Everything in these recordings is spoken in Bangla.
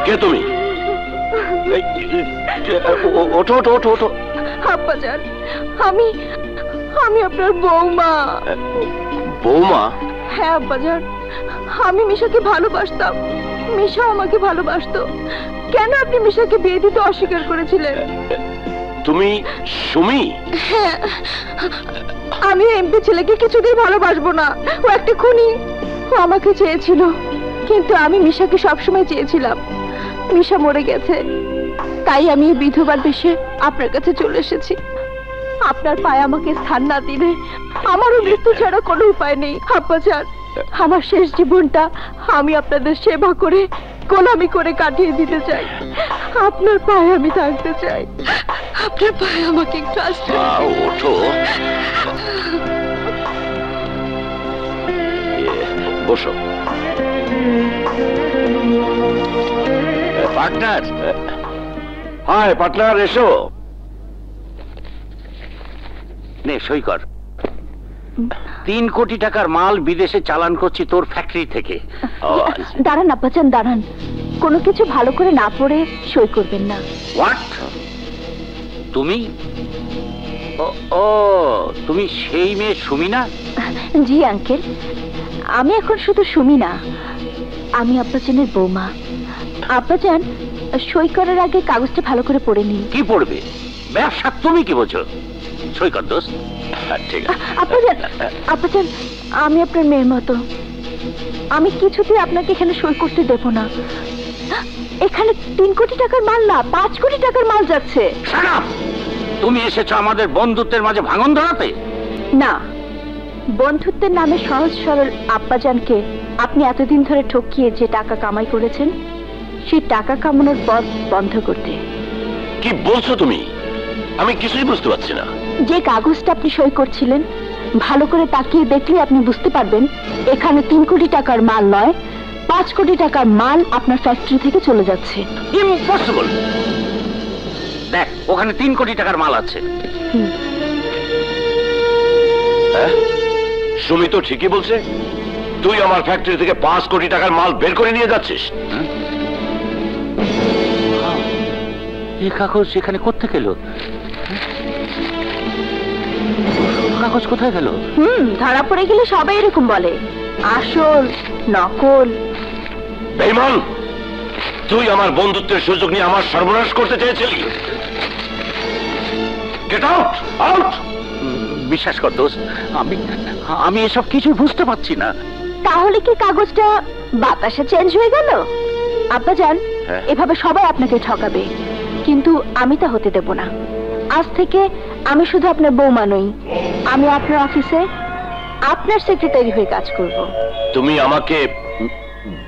কে তুমি? ওঠো ওঠো ওঠো ওঠো। আব্বাজান, আমি আমি আপনার বৌমা। বৌমা? হ্যাঁ আব্বাজান, আমি মিশাকে ভালোবাসতাম, মিশা আমাকে ভালোবাসতো। কেন আপনি মিশাকে বিয়ে দিতে অস্বীকার করেছিলেন? তুমি সুমি? হ্যাঁ, আমি এমপি ছেলেকে কিছুতেই ভালোবাসবো না। ও একটা খুনি। ও আমাকে চেয়েছিল, কিন্তু আমি মিশাকে সবসময় চেয়েছিলাম। মিশা মরে গেছে, তাই আমি বিধবার বেশে আপনার কাছে চলে এসেছি। আপনার পায়ে আমাকে স্থান না দিলে আমারও মৃত্যু ছাড়া কোনো উপায় নেই। আব্বাজান, আমার শেষ জীবনটা আমি আপনাদের সেবা করে গোলামি করে কাটিয়ে দিতে চাই। আপনার পায়ে আমি থাকতে চাই। আপনার পায়ে আমাকে একটু আশ্রয় দিন। ওঠো, বসো। পার্টনার, হাই পার্টনার, এসো। নে সই কর। 3 কোটি টাকার মাল বিদেশে চালান করছি তোর ফ্যাক্টরি থেকে। দাঁড়ান আব্বাজান, দাঁড়ান। কোনো কিছু ভালো করে না পড়ে সই করবেন না। হোয়াট? তুমি? ও, তুমি সেই মেয়ে সুমি না? জি আঙ্কেল, আমি এখন শুধু সুমি না, আমি আব্বাজানের বৌমা। আব্বাজান, সই করার আগে কাগজটা ভালো করে পড়ে নিন। কি পড়বে? ব্যবসা তুমি কি বোঝো? সই কর দোস্ত। ঠিক আছে। আব্বাজান, আব্বাজান, আমি আপনার মেয়ের মতো। আমি কিছুতেই আপনাকে এখানে সই করতে দেব না। এখানে 3 কোটি টাকার মাল না, 5 কোটি টাকার মাল যাচ্ছে। তুমি এসেছো আমাদের বন্ধুত্বের মাঝে ভাঙন ধরাতে? না, বন্ধুত্বের নামে সহজ সরল আব্বাজানকে আপনি এতদিন ধরে ঠকিয়ে যে টাকা কামাই করেছেন, সেই টাকা কামানোর পথ বন্ধ করতে। কি বলছো তুমি? আমি কিছুই বুঝতে পারছি না। যে কাগজটা আপনি সই করছিলেন, ভালো করে তাকিয়ে দেখলে আপনি বুঝতে পারবেন এখানে 3 কোটি টাকার মাল নয়, 5 কোটি টাকার মাল আপনার ফ্যাক্টরি থেকে চলে যাচ্ছে। ইম্পসিবল। দেখ, ওখানে 3 কোটি টাকার মাল আছে। সুমি তো ঠিকই বলছে। তুই আমার ফ্যাক্টরি থেকে 5 কোটি টাকার মাল বের করে নিয়ে যাচ্ছিস। এই কাগজ এখানে কোত্থেকে এলো? কাগজ কোথায় গেল? ধরা পড়ে গেলে সবাই এরকম বলে, আসল নকল। বেঈমান, তুই আমার বন্ধুত্বের সুযোগ নিয়ে আমার সর্বনাশ করতে চেয়েছিলি। Get out, out. বিশ্বাস কর দোস্ত, আমি এসব কিছু বুঝতে পারছি না। তাহলে কি কাগজটা বাতাসে চেঞ্জ হয়ে গেল? আব্বাজান, এভাবে সবাই আপনাকে ঠকাবে, কিন্তু আমি তা হতে দেব না। আজ থেকে আমি শুধু আপনার বৌমা নই, আমি আপনার অফিসে আপনার সেক্রেটারি হয়ে কাজ করব। তুমি আমাকে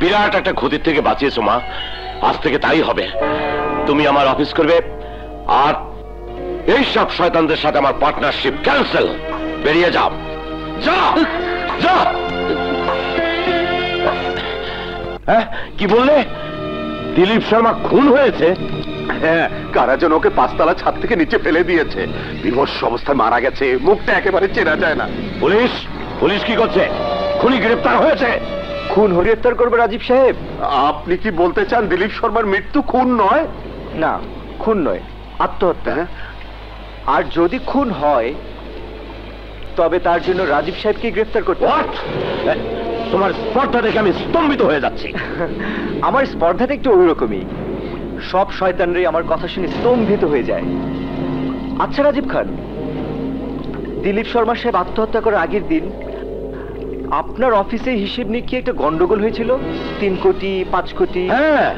বিরাট একটা ক্ষতির থেকে বাঁচিয়েছো মা। আজ থেকে তাই হবে। তুমি আমার অফিস করবে, আর এই সব শয়তানদের সাথে আমার পার্টনারশিপ ক্যান্সেল। বেরিয়ে যাও, যাও, যাও। হ্যাঁ, কি বললে? দিলীপ শর্মা খুন হয়েছে? হ্যাঁ, কারা যেন ওকে 5 তলা ছাদ থেকে নিচে ফেলে দিয়েছে। বিভৎস অবস্থায় মারা গেছে, মুখটা একেবারে চেনা যায় না। পুলিশ, পুলিশ কি করছে? খুনি গ্রেফতার হয়েছে। খুন গ্রেফতার করবে রাজীব সাহেব? আপনি কি বলতে চান দিলীপ শর্মার মৃত্যু খুন নয়? না, খুন নয়, আত্মহত্যা। আর যদি খুন হয় তবে তার জন্য রাজীব সাহেবকে গ্রেফতার করতে হবে। তোমার স্পর্ধা দেখে আমি স্তম্ভিত হয়ে যাচ্ছি। আমার স্পর্ধাটা একটু ওইরকমই। সব শয়তানরাই আমার কথা শুনে স্তম্ভিত হয়ে যায়। আচ্ছা রাজীব খান, দিলীপ শর্মা সাহেব আত্মহত্যা করার আগের দিন আপনার অফিসে হিসেব নিয়ে একটা গন্ডগোল হয়েছিল। 3 কোটি 5 কোটি। হ্যাঁ,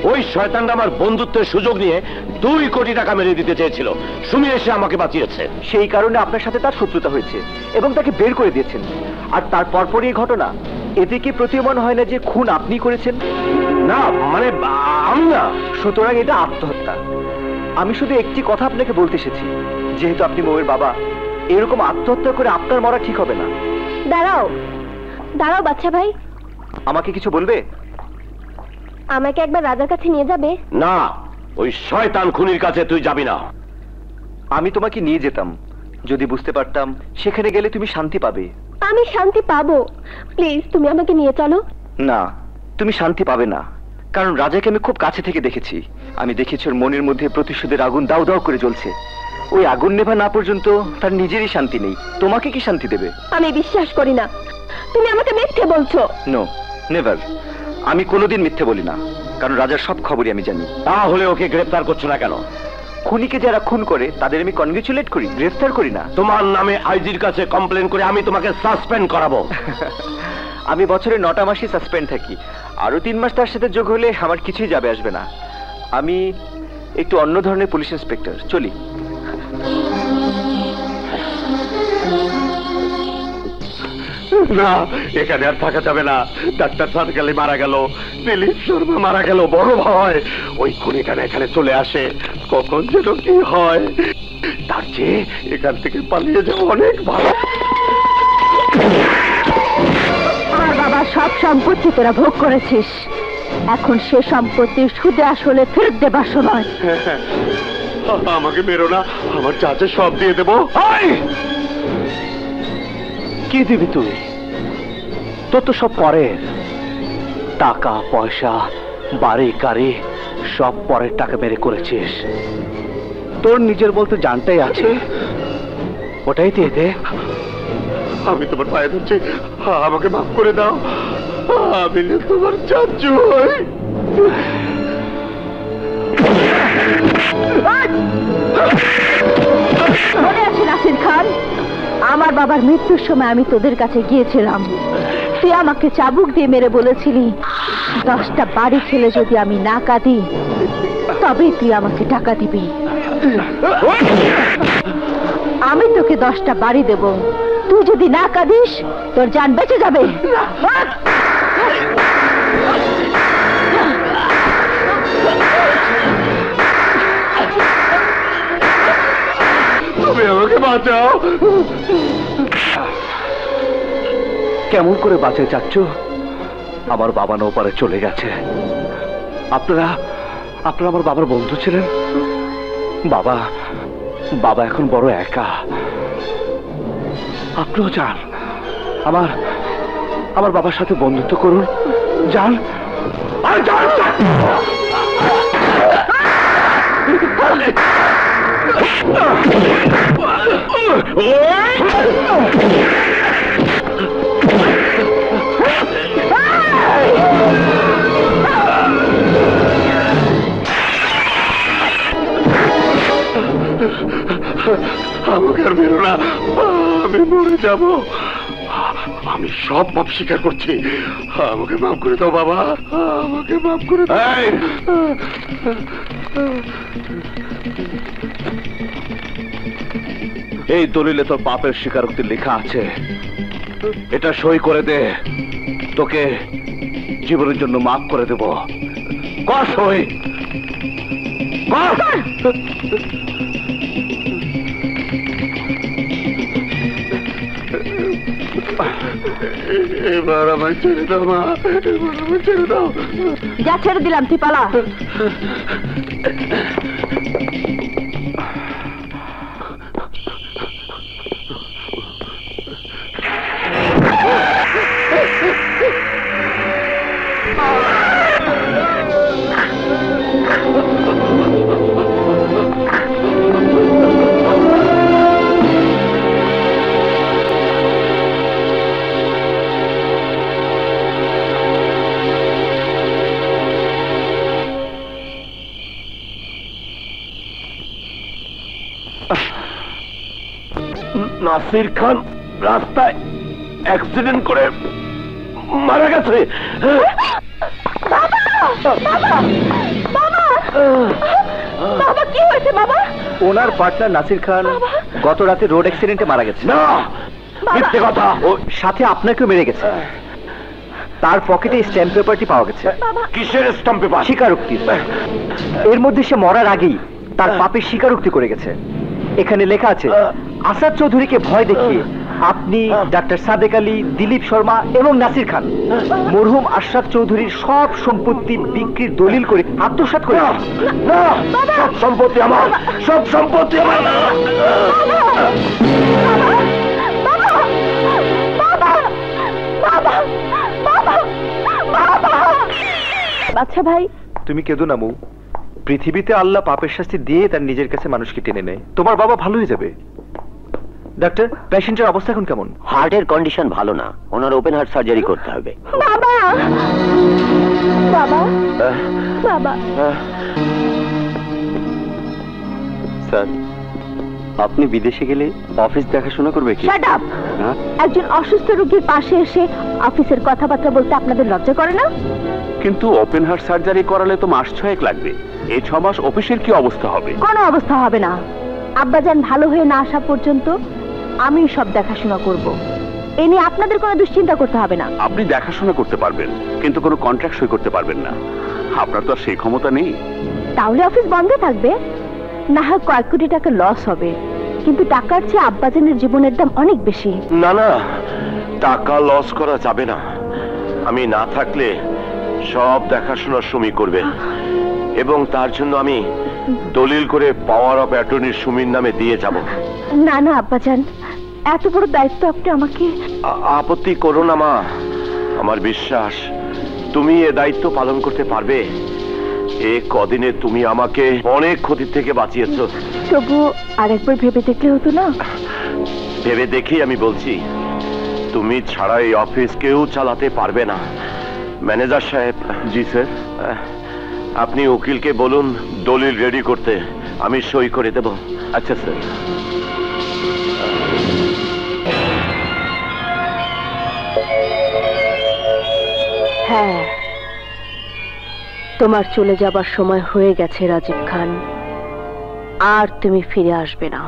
ওই শয়তানটা আমার বন্ধুত্বের সুযোগ নিয়ে 2 কোটি টাকা মেরে দিতে চেয়েছিল। সুমি এসে আমাকে বাঁচিয়েছে। সেই কারণে আপনার সাথে তার শত্রুতা হয়েছে এবং তাকে বের করে দিয়েছেন। আর তার পরপরই এই ঘটনা। এতে কি প্রতীয়মান হয় না যে খুন আপনি করেছেন? না, মানে আমি না। সুতরাং এটা আত্মহত্যা। আমি শুধু একটি কথা আপনাকে বলতে এসেছি, যেহেতু আপনি বউয়ের বাবা, এরকম আত্মহত্যা করে আপনার মরা ঠিক হবে না। দাঁড়াও, দাঁড়াও বাচ্চা ভাই। আমাকে কিছু বলবে? আমাকে একবার রাজার কাছে নিয়ে যাবে? না, ওই শয়তান খুনির কাছে তুই যাবি না। আমি তোমাকে নিয়ে যেতাম, যদি বুঝতে পারতাম সেখানে গেলে তুমি শান্তি পাবে। আমি শান্তি পাবো, প্লিজ তুমি আমাকে নিয়ে চলো। না, তুমি শান্তি পাবে না, কারণ রাজাকে আমি খুব কাছে থেকে দেখেছি। আমি দেখেছি ওর মনের মধ্যে প্রতিশোধের আগুন দাউ দাউ করে জ্বলছে। ওই আগুন নেভা না পর্যন্ত তার নিজেরই শান্তি নেই, তোমাকে কি শান্তি দেবে? আমি বিশ্বাস করি না, তুমি আমাকে মিথ্যে বলছো। No, never. আমি কোনোদিন মিথ্যে বলি না, কারণ রাজার সব খবরই আমি জানি। তাহলে ওকে গ্রেফতার করছো না কেন? খুনিকে যারা খুন করে তাদের আমি কনগ্রেচুলেট করি, গ্রেফতার করি না। তোমার নামে আইজির কাছে কমপ্লেন করে আমি তোমাকে সাসপেন্ড করাবো। আমি বছরে 9টা মাসই সাসপেন্ড থাকি, আরো 3 মাস তার সাথে যোগ হলে আমার কিছুই যাবে আসবে না। আমি একটু অন্য ধরনের পুলিশ ইন্সপেক্টর, চলি। না, এখানে আর থাকা যাবে না। ডাক্তার সার্কালে মারা গেল, দিলীপ শর্মা মারা গেল, বড় ভয়। ওই খুনিটা এখানে চলে আসে, কখন যেন কি হয়। তার চেয়ে এখান থেকে পালিয়ে যাওয়া অনেক ভালো। আমার বাবার সব সম্পত্তি তোরা ভোগ করেছিস, এখন সে সম্পত্তি সুদে আসলে ফেরত দেবার সময়। আমাকে মেরো না, আমার চাচা সব দিয়ে দেবো। কি দিবি তুই? তোর তো সব পরের টাকা পয়সা, বাড়ি গাড়ি সব পরের টাকা মেরে করেছিস। তোর নিজের বলতে জানটাই আছে, ওটাই দিয়ে দে। আমি তোমার পায়ে ধরছি, আমাকে মাফ করে দাও। আমি না তোমার চাচু হই। মনে আছে নাসির খান, আমার বাবার মৃত্যুর সময় আমি তোদের কাছে গিয়েছিলাম। তুই আমাকে চাবুক দিয়ে মেরে বলেছিলি 10টা বাড়ি ছেলে যদি আমি না কাঁদি তবে তুই আমাকে টাকা দিবি। আমি তোকে 10টা বাড়ি দেব, তুই যদি না কাঁদিস তোর জান বেঁচে যাবে। তুমি আমাকে বাঁচাও। কেমন করে বাঁচে চাচ্ছু? আমার বাবা নৌপারে চলে গেছে। আপনারা আমার বাবার বন্ধু ছিলেন। বাবা এখন বড় একা। আপনিও যান, আমার বাবার সাথে বন্ধুত্ব করুন, যান। আমাকে আর মেরো না, আমি মরে যাব। আমি সব পাপ স্বীকার করছি, আমাকে মাফ করে দাও বাবা, আমাকে মাফ করে দাও। এই দলিলে তোর পাপের স্বীকারোক্তি লেখা আছে, এটা সই করে দে, তোকে জীবনের জন্য মাফ করে দেব। কর সই, কর। এবার আমায় ছেড়ে দাও মা, এবার আমায় ছেড়ে দাও। যা, ছেড়ে দিলাম, তুই পালা। নাসির খান রাস্তায় অ্যাক্সিডেন্ট করে মারা গেছে। বাবা, কি হয়েছে বাবা? ওনার পার্টনার নাসির খান গত রাতে রোড অ্যাক্সিডেন্টে মারা গেছে। না, মিথ্যে কথা। ও সাথে আপনাকেও মেরে গেছে। তার পকেটে স্ট্যাম্প পেপারটি পাওয়া গেছে। কিসের স্ট্যাম্প পেপার? স্বীকারোক্তি। এর মধ্যে সে মরার আগেই তার পাপের স্বীকারোক্তি করে গেছে। এখানে লেখা আছে, আসাদ চৌধুরীকে ভয় দেখিয়ে আপনি, ডাক্তার সাদেক আলী, দিলীপ শর্মা এবং নাসির খান মরহুম আশরাফ চৌধুরীর সব সম্পত্তি বিক্রির দলিল করে আত্মসাৎ করে। সব সম্পত্তি আমার, সব সম্পত্তি আমার। আচ্ছা ভাই, তুমি কেঁদো না মৌ। পৃথিবীতে আল্লাহ পাপের শাস্তি দিয়ে তার নিজের কাছে মানুষকে টেনে নেয়। তোমার বাবা ভালো হয়ে যাবে। ডাক্তার, পেশেন্টের অবস্থা এখন কেমন? হার্টের কন্ডিশন ভালো না, ওনার ওপেন হার্ট সার্জারি করতে হবে। বাবা বাবা বাবা। স্যার, আপনি বিদেশে গেলে অফিস দেখাশোনা করবে কি? Shut up! একজন অসুস্থ রোগীর পাশে এসে অফিসের কথাবার্তা বলতে আপনাদের লজ্জা করে না? কিন্তু ওপেন হার্ট সার্জারি করালে তো মাস 6 লাগবে। এই 6 মাস অফিসের কি অবস্থা হবে? কোনো অবস্থা হবে না। আব্বাজান ভালো হয়ে না আসা পর্যন্ত আমি সব দেখাশোনা করব। এ নিয়ে আপনাদের কোনো দুশ্চিন্তা করতে হবে না। আপনি দেখাশোনা করতে পারবেন, কিন্তু কোনো কন্ট্রাক্ট সই করতে পারবেন না। আপনার তো আর সেই ক্ষমতা নেই। তাহলে অফিস বন্ধ থাকবে, না হয় কয়েক কোটি টাকা লস হবে, কিন্তু টাকার চেয়ে আব্বাজানের জীবনের দাম অনেক বেশি। না না, টাকা লস করা যাবে না। আমি না থাকলে সব দেখাশোনা সুমি করবে, এবং তার জন্য আমি দলিল করে পাওয়ার অফ অ্যাটর্নির সুমির নামে দিয়ে যাব। না না আব্বাজান, এত বড় দায়িত্ব আপনি আমাকে। আপত্তি করো না মা, আমার বিশ্বাস তুমি এ দায়িত্ব পালন করতে পারবে। এ কদিনে তুমি আমাকে অনেক ক্ষতি থেকে বাঁচিয়েছো। তবু আরেকবার ভেবে দেখলে হতো না? ভেবে দেখি আমি বলছি, তুমি ছাড়া এই অফিস কেউ চালাতে পারবে না। ম্যানেজার সাহেব। জি স্যার। আপনি উকিলকে বলুন দলিল রেডি করতে, আমি সই করে দেব। আচ্ছা স্যার। হ্যাঁ, তোমার চলে যাবার সময় হয়ে গেছে রাজীব খান, আর তুমি ফিরে আসবে না।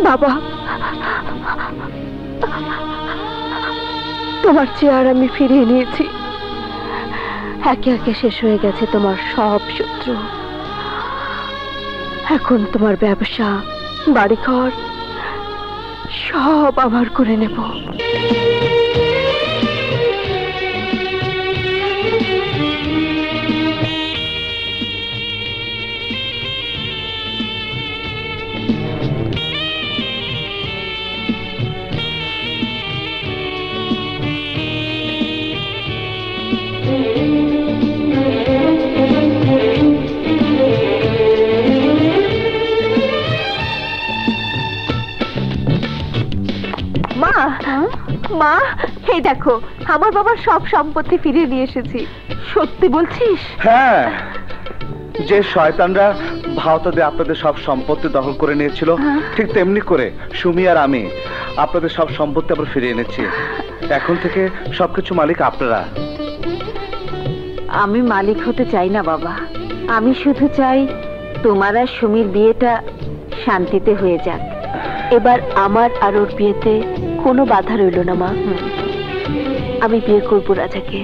বাবা, তোমার চেয়ার আমি ফিরিয়ে নিয়েছি। একে একে শেষ হয়ে গেছে তোমার সব শত্রু। এখন তোমার ব্যবসা, বাড়িঘর সব আবার করে নেব। মা, এই দেখো আমার বাবার সব সম্পত্তি ফিরিয়ে নিয়ে এসেছি। সত্যি বলছিস? হ্যাঁ, যে শয়তানরা ভারতে আপনাদের সব সম্পত্তি দখল করে নিয়েছিল, ঠিক তেমনি করে সুমি আর আমি আপনাদের সব সম্পত্তি আবার ফিরিয়ে এনেছি। এখন থেকে সবকিছু মালিক আপনারা। আমি মালিক হতে চাই না বাবা, আমি শুধু চাই তোমার আর সুমির বিয়েটা শান্তিতে হয়ে যাক। এবার আমার আর ওর বিয়েতে কোনো বাধা রইল না মা। আমি বিয়ে করবো রাজাকে।